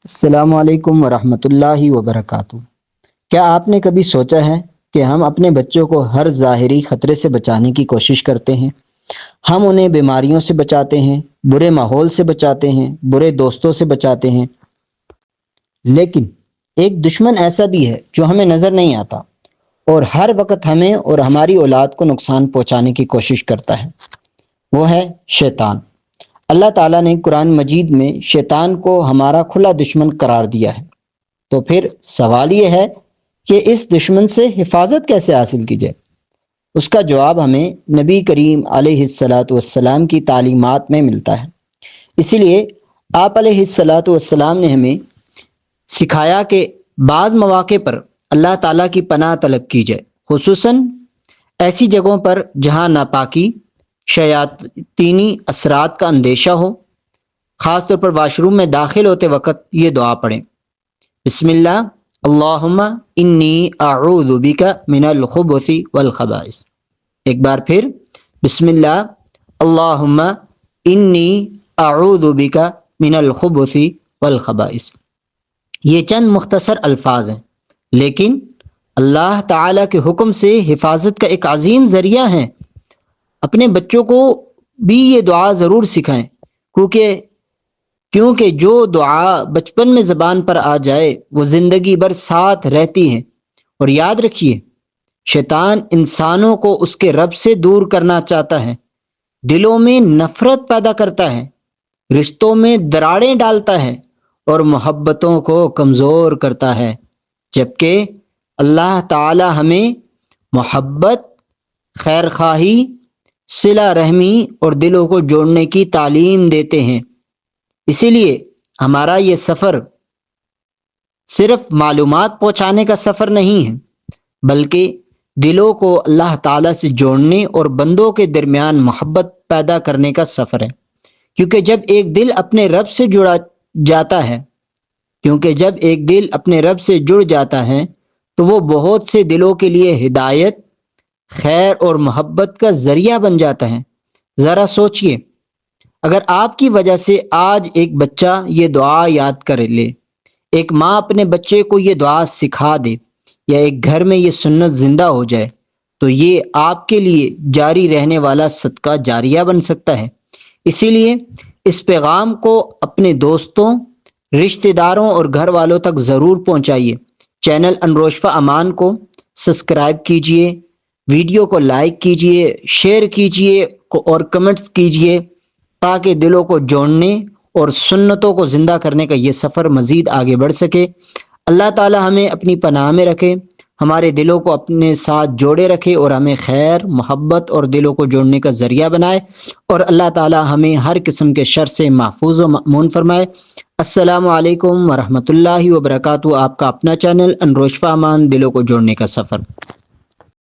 السلام علیکم ورحمۃ اللہ وبرکاتہ۔ کیا آپ نے کبھی سوچا ہے کہ ہم اپنے بچوں کو ہر ظاہری خطرے سے بچانے کی کوشش کرتے ہیں؟ ہم انہیں بیماریوں سے بچاتے ہیں، برے ماحول سے بچاتے ہیں، برے دوستوں سے بچاتے ہیں، لیکن ایک دشمن ایسا بھی ہے جو ہمیں نظر نہیں آتا اور ہر وقت ہمیں اور ہماری اولاد کو نقصان پہنچانے کی کوشش کرتا ہے۔ وہ ہے شیطان۔ اللہ تعالیٰ نے قرآن مجید میں شیطان کو ہمارا کھلا دشمن قرار دیا ہے۔ تو پھر سوال یہ ہے کہ اس دشمن سے حفاظت کیسے حاصل کی جائے؟ اس کا جواب ہمیں نبی کریم علیہ السلام کی تعلیمات میں ملتا ہے۔ اسی لیے آپ علیہ السلام نے ہمیں سکھایا کہ بعض مواقع پر اللہ تعالیٰ کی پناہ طلب کی جائے، خصوصاً ایسی جگہوں پر جہاں ناپاکی، شیاطینی اثرات کا اندیشہ ہو۔ خاص طور پر واش روم میں داخل ہوتے وقت یہ دعا پڑھیں: بسم اللہ اللہم انی اعوذ بک من الخبث والخبائث۔ ایک بار پھر بسم اللہ اللہم انی اعوذ بک من الخبث والخبائث۔ یہ چند مختصر الفاظ ہیں، لیکن اللہ تعالیٰ کے حکم سے حفاظت کا ایک عظیم ذریعہ ہیں۔ اپنے بچوں کو بھی یہ دعا ضرور سکھائیں، کیونکہ جو دعا بچپن میں زبان پر آ جائے وہ زندگی بھر ساتھ رہتی ہے۔ اور یاد رکھیے، شیطان انسانوں کو اس کے رب سے دور کرنا چاہتا ہے، دلوں میں نفرت پیدا کرتا ہے، رشتوں میں دراڑیں ڈالتا ہے اور محبتوں کو کمزور کرتا ہے، جبکہ اللہ تعالی ہمیں محبت، خیر خواہی، صلہ رحمی اور دلوں کو جوڑنے کی تعلیم دیتے ہیں۔ اسی لیے ہمارا یہ سفر صرف معلومات پہنچانے کا سفر نہیں ہے، بلکہ دلوں کو اللہ تعالیٰ سے جوڑنے اور بندوں کے درمیان محبت پیدا کرنے کا سفر ہے۔ کیونکہ جب ایک دل اپنے رب سے جڑ جاتا ہے تو وہ بہت سے دلوں کے لیے ہدایت، خیر اور محبت کا ذریعہ بن جاتا ہے۔ ذرا سوچئے، اگر آپ کی وجہ سے آج ایک بچہ یہ دعا یاد کر لے، ایک ماں اپنے بچے کو یہ دعا سکھا دے، یا ایک گھر میں یہ سنت زندہ ہو جائے، تو یہ آپ کے لیے جاری رہنے والا صدقہ جاریہ بن سکتا ہے۔ اسی لیے اس پیغام کو اپنے دوستوں، رشتہ داروں اور گھر والوں تک ضرور پہنچائیے۔ چینل انروشفہ امان کو سبسکرائب کیجئے، ویڈیو کو لائک کیجئے، شیئر کیجئے اور کمنٹس کیجئے، تاکہ دلوں کو جوڑنے اور سنتوں کو زندہ کرنے کا یہ سفر مزید آگے بڑھ سکے۔ اللہ تعالی ہمیں اپنی پناہ میں رکھے، ہمارے دلوں کو اپنے ساتھ جوڑے رکھے اور ہمیں خیر، محبت اور دلوں کو جوڑنے کا ذریعہ بنائے، اور اللہ تعالی ہمیں ہر قسم کے شر سے محفوظ و مأمون فرمائے۔ السلام علیکم ورحمۃ اللہ وبرکاتہ۔ آپ کا اپنا چینل انروشفہ امان، دلوں کو جوڑنے کا سفر۔